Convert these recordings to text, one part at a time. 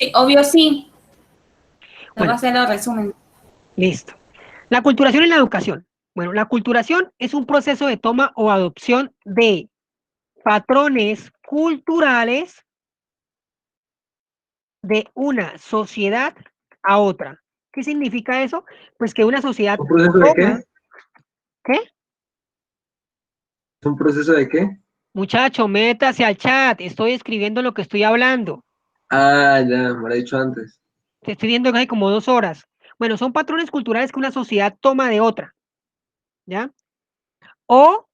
Sí, obvio sí. Te voy a Bueno, hacer el resumen. listo. La culturación en la educación. Bueno, la culturación es un proceso de toma o adopción de patrones culturales de una sociedad a otra. ¿Qué significa eso? Pues que una sociedad ¿Un proceso de qué? toma, ¿qué? ¿Un proceso de qué? Muchacho, métase al chat, estoy escribiendo lo que estoy hablando. Ah, ya, me lo he dicho antes. Te estoy viendo que hay como 2 horas. Bueno, son patrones culturales que una sociedad toma de otra, ¿ya? O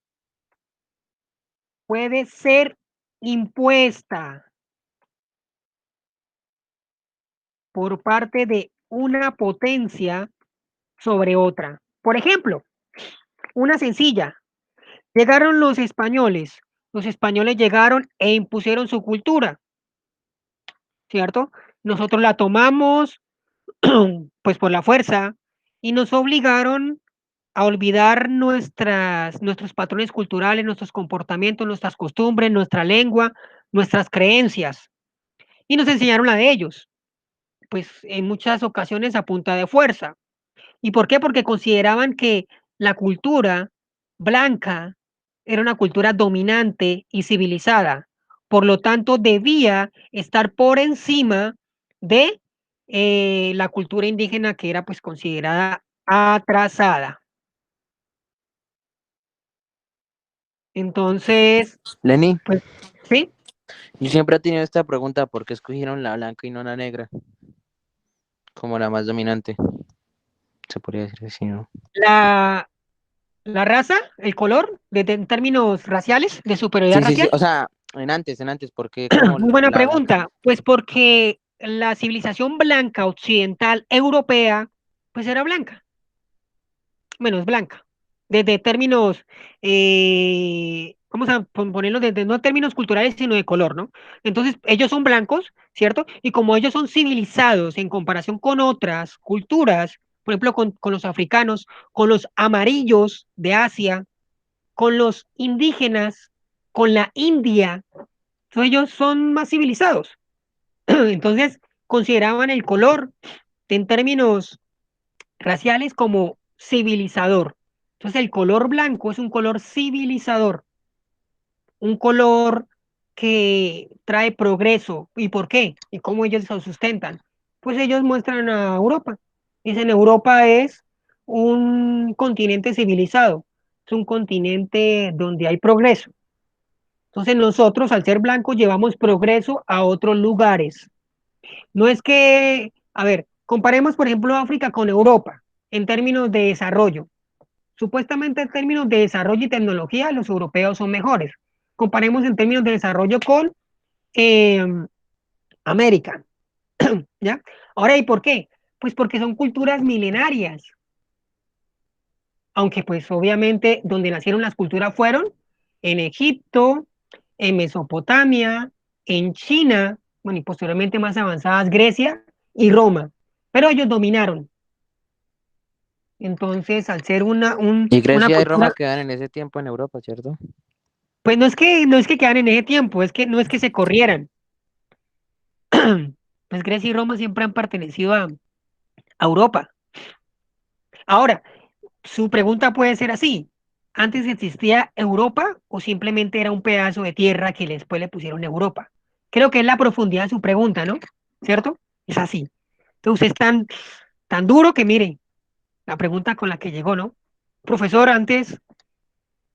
puede ser impuesta por parte de una potencia sobre otra. Por ejemplo, una sencilla. Llegaron los españoles llegaron e impusieron su cultura, ¿cierto? Nosotros la tomamos pues por la fuerza y nos obligaron a olvidar nuestros patrones culturales, nuestros comportamientos, nuestras costumbres, nuestra lengua, nuestras creencias y nos enseñaron la de ellos, pues en muchas ocasiones a punta de fuerza. ¿Y por qué? Porque consideraban que la cultura blanca era una cultura dominante y civilizada. Por lo tanto, debía estar por encima de la cultura indígena que era pues considerada atrasada. Entonces, Lenny, pues, sí, yo siempre he tenido esta pregunta, ¿por qué escogieron la blanca y no la negra como la más dominante? Se podría decir así, ¿no? la, la raza, el color, en términos raciales, de superioridad Sí, sí, sí, racial. o sea, en antes, ¿por qué como Muy buena la blanca? pregunta. Pues porque la civilización blanca occidental europea, pues era blanca, bueno, es blanca. Desde términos, vamos a ponerlo desde no términos culturales, sino de color, ¿no? Entonces, ellos son blancos, ¿cierto? Y como ellos son civilizados en comparación con otras culturas, por ejemplo, con los africanos, con los amarillos de Asia, con los indígenas, con la India, entonces ellos son más civilizados. Entonces, consideraban el color en términos raciales como civilizador. Entonces, el color blanco es un color civilizador, un color que trae progreso. ¿Y por qué? ¿Y cómo ellos lo sustentan? Pues ellos muestran a Europa. Dicen, Europa es un continente civilizado, es un continente donde hay progreso. Entonces, nosotros, al ser blancos, llevamos progreso a otros lugares. No es que, a ver, comparemos, por ejemplo, África con Europa en términos de desarrollo. Supuestamente en términos de desarrollo y tecnología, los europeos son mejores. Comparemos en términos de desarrollo con eh, América, ¿ya? Ahora, ¿y por qué? Pues porque son culturas milenarias, aunque pues obviamente donde nacieron las culturas fueron en Egipto, en Mesopotamia, en China, bueno, y posteriormente más avanzadas Grecia y Roma, pero ellos dominaron. Entonces, al ser Y una Grecia y Roma cultura, quedan en ese tiempo en Europa, ¿cierto? pues no es que quedan en ese tiempo, es que no es que se corrieran. Pues Grecia y Roma siempre han pertenecido a Europa. Ahora, su pregunta puede ser así. ¿Antes existía Europa o simplemente era un pedazo de tierra que después le pusieron Europa? Creo que es la profundidad de su pregunta, ¿no? ¿Cierto? Es así. Entonces, es tan duro que mire la pregunta con la que llegó, ¿no? Profesor, antes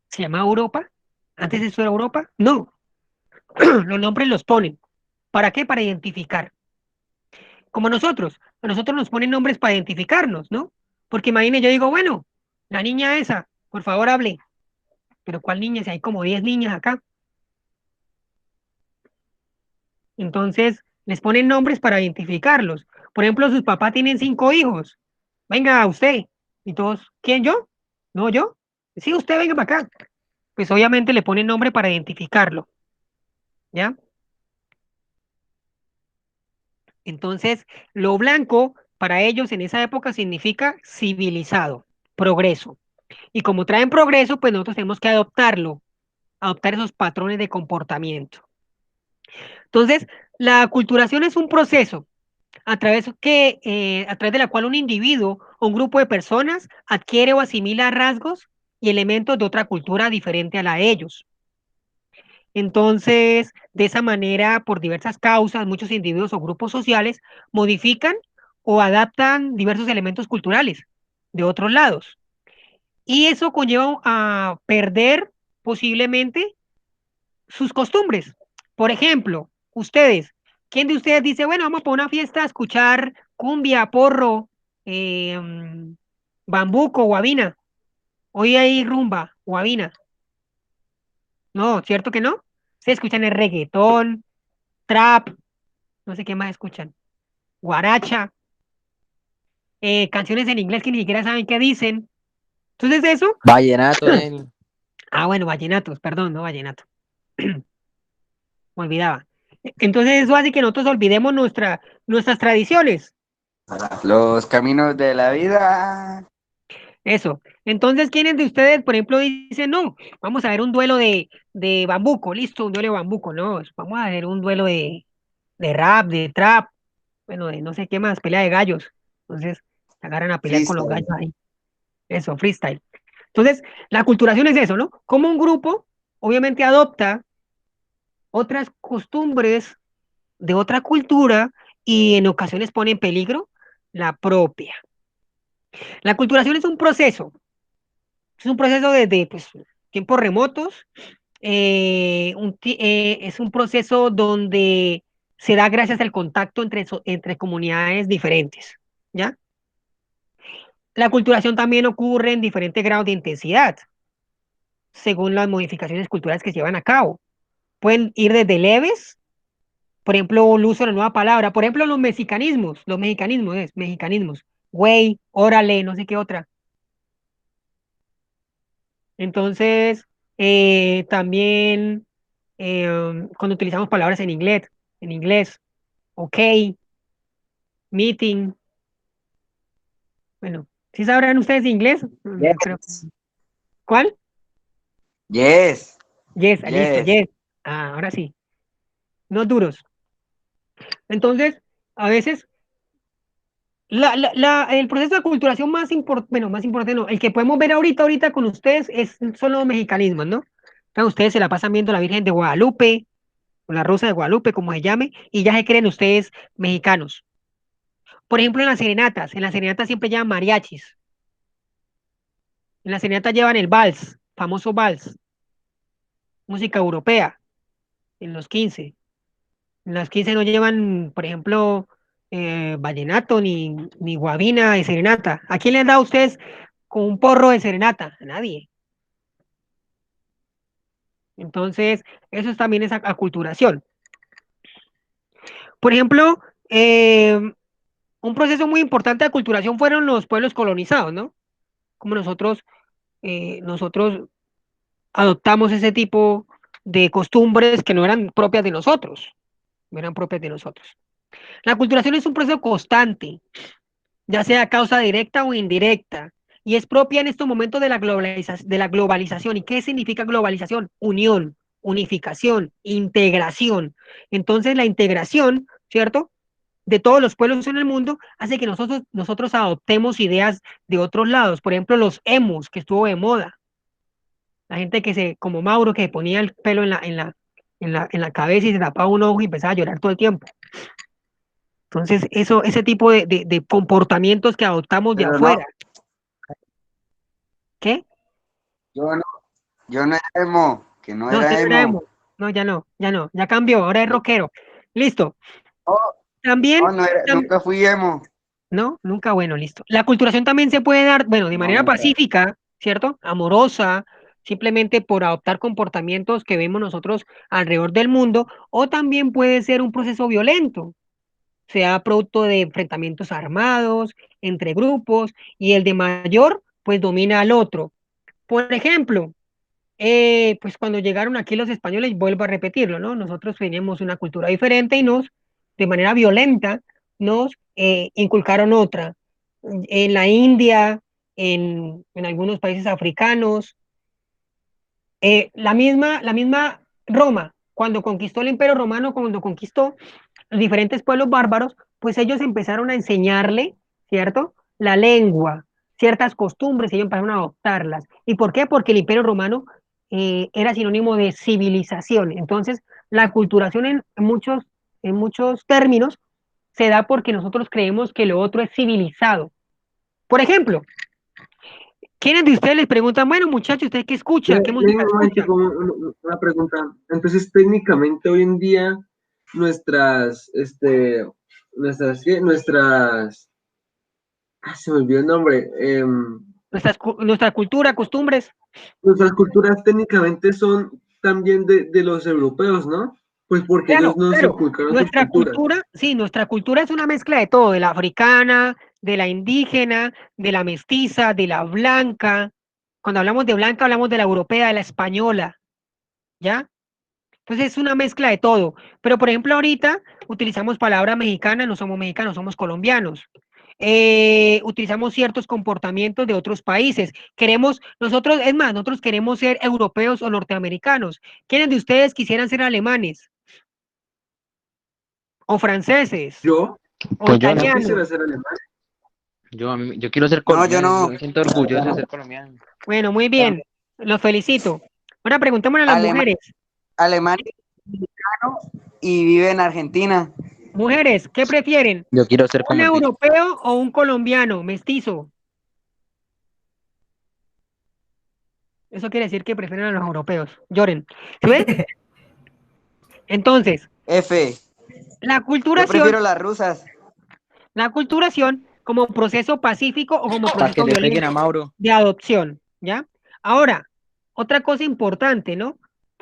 se llamaba Europa. ¿Antes eso era Europa? No. Los nombres los ponen. ¿Para qué? Para identificar. Como nosotros. A nosotros nos ponen nombres para identificarnos, ¿no? Porque imagine, yo digo, bueno, la niña esa, por favor hable. Pero ¿cuál niña? Si hay como 10 niñas acá. Entonces, les ponen nombres para identificarlos. Por ejemplo, sus papás tienen 5 hijos. Venga, usted. Y todos, ¿quién yo? No, yo. Sí, usted venga para acá. Pues obviamente le ponen nombre para identificarlo, ¿ya? Entonces, lo blanco para ellos en esa época significa civilizado, progreso. Y como traen progreso, pues nosotros tenemos que adoptarlo, adoptar esos patrones de comportamiento. Entonces, la aculturación es un proceso. a través de la cual un individuo o un grupo de personas adquiere o asimila rasgos y elementos de otra cultura diferente a la de ellos. Entonces, de esa manera, por diversas causas, muchos individuos o grupos sociales modifican o adaptan diversos elementos culturales de otros lados. Y eso conlleva a perder posiblemente sus costumbres. Por ejemplo, ustedes, ¿quién de ustedes dice, bueno, vamos para una fiesta a escuchar cumbia, porro, bambuco, guabina? Hoy hay rumba, guabina. No, ¿cierto que no? Se escuchan el reggaetón, trap, no sé qué más escuchan, guaracha, canciones en inglés que ni siquiera saben qué dicen. Entonces eso, Vallenato, Neni. bueno, vallenatos, perdón, no vallenato, me olvidaba. Entonces eso hace que nosotros olvidemos nuestras tradiciones. Los caminos de la vida. Eso. Entonces, ¿quiénes de ustedes, por ejemplo, dicen, no, vamos a ver un duelo de bambuco, listo, un duelo de bambuco, no, vamos a ver un duelo de rap, de trap, bueno, de no sé qué más, pelea de gallos. Entonces, se agarran a pelear con los Freestyle. gallos ahí. Eso, freestyle. Entonces, la culturación es eso, ¿no? Como un grupo, obviamente, adopta otras costumbres de otra cultura y en ocasiones pone en peligro la propia. La culturación es un proceso desde pues, tiempos remotos, es un proceso donde se da gracias al contacto entre comunidades diferentes, ¿ya? La culturación también ocurre en diferentes grados de intensidad, según las modificaciones culturales que se llevan a cabo. Pueden ir desde leves, por ejemplo, el uso de la nueva palabra, por ejemplo, mexicanismos, güey, órale, no sé qué otra. Entonces, también cuando utilizamos palabras en inglés, ok, meeting, bueno, ¿sí sabrán ustedes inglés? No creo. Yes. ¿Cuál? Yes. Yes, listo, Yes. yes. Ahora sí, no duros. Entonces, a veces, el proceso de aculturación más importante, bueno, más importante no, el que podemos ver ahorita con ustedes son los mexicanismos, ¿no? Entonces, ustedes se la pasan viendo la Virgen de Guadalupe, o la Rosa de Guadalupe, como se llame, y ya se creen ustedes mexicanos. Por ejemplo, en las serenatas siempre llevan mariachis. En las serenatas llevan el vals, famoso vals, música europea, en los 15. En los 15 no llevan, por ejemplo, vallenato ni guabina de serenata. ¿A quién les da a ustedes con un porro de serenata? A nadie. Entonces, eso también es aculturación. Por ejemplo, un proceso muy importante de aculturación fueron los pueblos colonizados, ¿no? Como nosotros adoptamos ese tipo de costumbres que no eran propias de nosotros, no eran propias de nosotros. La aculturación es un proceso constante, ya sea a causa directa o indirecta, y es propia en estos momentos de la globalización. ¿Y qué significa globalización? Unión, unificación, integración. Entonces, la integración, ¿cierto? De todos los pueblos en el mundo hace que nosotros adoptemos ideas de otros lados. Por ejemplo, los emus, que estuvo de moda. La gente como Mauro, que ponía el pelo en la cabeza y se tapaba un ojo y empezaba a llorar todo el tiempo. Entonces, ese tipo de comportamientos que adoptamos de Pero no, afuera. ¿Qué? yo no, yo no era emo, que no No, usted era no era emo. emo. No, ya no, ya cambió, ahora es rockero. Listo. No, También, no, no era, nunca fui emo. no, nunca, bueno, listo. La aculturación también se puede dar, bueno, de No, manera nunca. pacífica, ¿cierto? Amorosa, simplemente por adoptar comportamientos que vemos nosotros alrededor del mundo, o también puede ser un proceso violento, sea producto de enfrentamientos armados entre grupos y el de mayor, pues domina al otro. Por ejemplo, pues cuando llegaron aquí los españoles, vuelvo a repetirlo, ¿no? Nosotros teníamos una cultura diferente y de manera violenta, nos inculcaron otra. En la India, en algunos países africanos, la misma Roma, cuando conquistó el Imperio Romano, cuando conquistó los diferentes pueblos bárbaros, pues ellos empezaron a enseñarle, ¿cierto? La lengua, ciertas costumbres, ellos empezaron a adoptarlas. ¿Y por qué? Porque el Imperio Romano era sinónimo de civilización. Entonces, la aculturación en muchos términos se da porque nosotros creemos que lo otro es civilizado. Por ejemplo, ¿quiénes de ustedes les preguntan, bueno, muchachos, ¿ustedes qué escuchan? ¿Qué música Un momento, escuchan? como una pregunta. Entonces, técnicamente hoy en día ¿qué? Se me olvidó el nombre. Nuestra cultura, costumbres. Nuestras culturas técnicamente son también de los europeos, ¿no? Pues porque ellos Claro, nos claro. inculcaron sus Nuestra culturas. cultura, sí, nuestra cultura es una mezcla de todo, de la africana, de la indígena, de la mestiza, de la blanca. Cuando hablamos de blanca, hablamos de la europea, de la española, ¿ya? Entonces es una mezcla de todo. Pero, por ejemplo, ahorita utilizamos palabras mexicanas, no somos mexicanos, somos colombianos. Utilizamos ciertos comportamientos de otros países. Nosotros, es más, nosotros queremos ser europeos o norteamericanos. ¿Quiénes de ustedes quisieran ser alemanes o franceses Yo, o Pues yo no. yo quisiera italianos? ser alemán. Yo quiero ser No, yo colombiano, yo no. me siento orgulloso de ser colombiano. Bueno, muy bien. Los felicito. Ahora preguntémosle a las Alemán, mujeres. Alemán es mexicano y vive en Argentina. Mujeres, ¿qué prefieren? Yo quiero ser ¿Un como el bicho. europeo o un colombiano mestizo? Eso quiere decir que prefieren a los europeos. Lloren. ¿Sí ven? Entonces, F. la Yo culturación, prefiero las rusas. la culturación como proceso pacífico o como Para que proceso le peguen a violento Mauro. de adopción, ¿ya? Ahora, otra cosa importante, ¿no?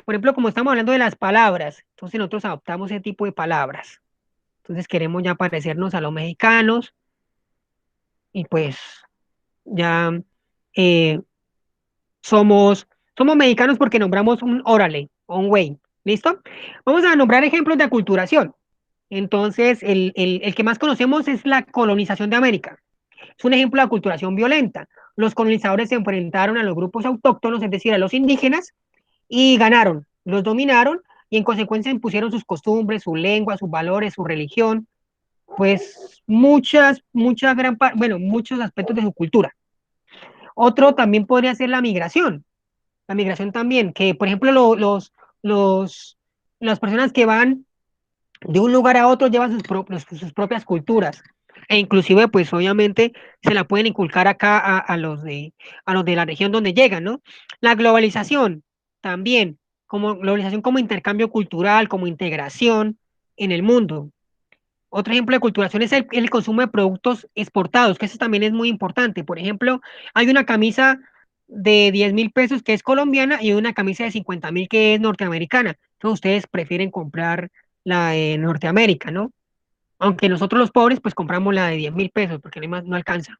Por ejemplo, como estamos hablando de las palabras, entonces nosotros adoptamos ese tipo de palabras. Entonces queremos ya parecernos a los mexicanos y pues ya eh, somos mexicanos porque nombramos un órale o un güey. ¿Listo? Vamos a nombrar ejemplos de aculturación. Entonces, el que más conocemos es la colonización de América. Es un ejemplo de aculturación violenta. Los colonizadores se enfrentaron a los grupos autóctonos, es decir, a los indígenas, y ganaron, los dominaron y en consecuencia impusieron sus costumbres, su lengua, sus valores, su religión, pues muchos aspectos de su cultura. Otro también podría ser la migración. La migración también, que por ejemplo los, las personas que van de un lugar a otro llevan sus propias culturas. E inclusive, pues obviamente se la pueden inculcar acá a los de la región donde llegan, ¿no? La globalización también, como globalización como intercambio cultural, como integración en el mundo. Otro ejemplo de culturación es el consumo de productos exportados, que eso también es muy importante. Por ejemplo, hay una camisa de 10.000 pesos que es colombiana y una camisa de 50.000 que es norteamericana. Entonces ustedes prefieren comprar la de Norteamérica, ¿no? Aunque nosotros los pobres pues compramos la de 10.000 pesos porque no alcanza.